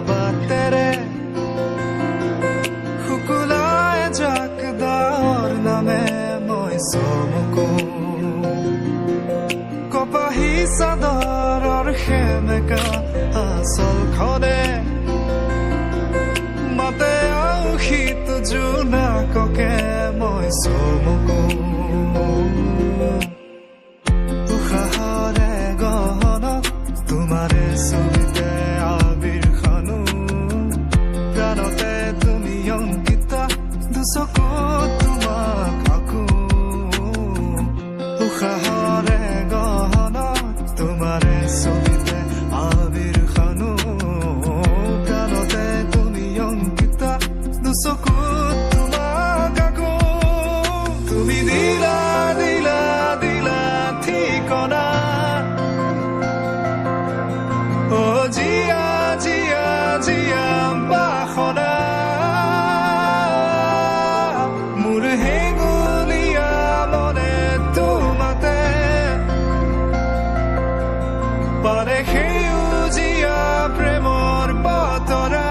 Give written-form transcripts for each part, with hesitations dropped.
বাটেৰে শুকুলায় জাকদাৰ নামে মই চমকো কপাহী চাদৰৰ সেমেকা আচলখনে মাতে আউশীত জোনাককে মই চমকো উশাহৰে গহনত তোমাৰে ছবিতে আবিৰ খানো প্ৰাণতে তুমি অংকিতা দুচকুত তোমাক আকো উশাহৰে গহনত তোমাৰে ছবিতে আবিৰ খানো প্ৰাণতে তুমি অংকিতা দুচকুত তোমাক আকো তুমি দিলা দিলা দিলা ঠিকনা ও জিয়া জিয়া জিয়া বাসনা মোৰ হেঙুলীয়া মনে তোমাতে পাৰে সেউজীয়া প্ৰেমৰ বতৰা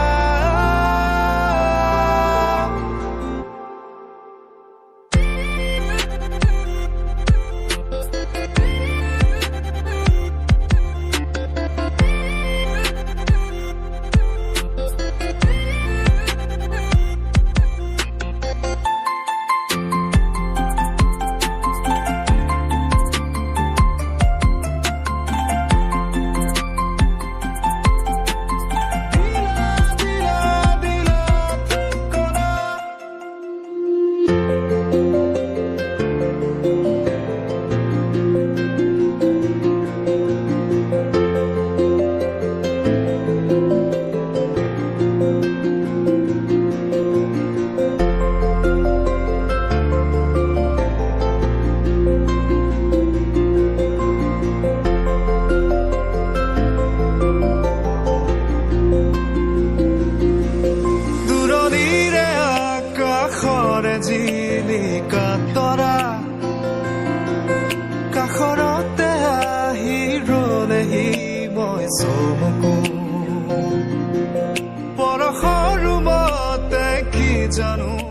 জিলিকা তৰা কাষৰতে আহি ৰলেহি মই চমকো পৰশৰ ৰুমতে কি জানো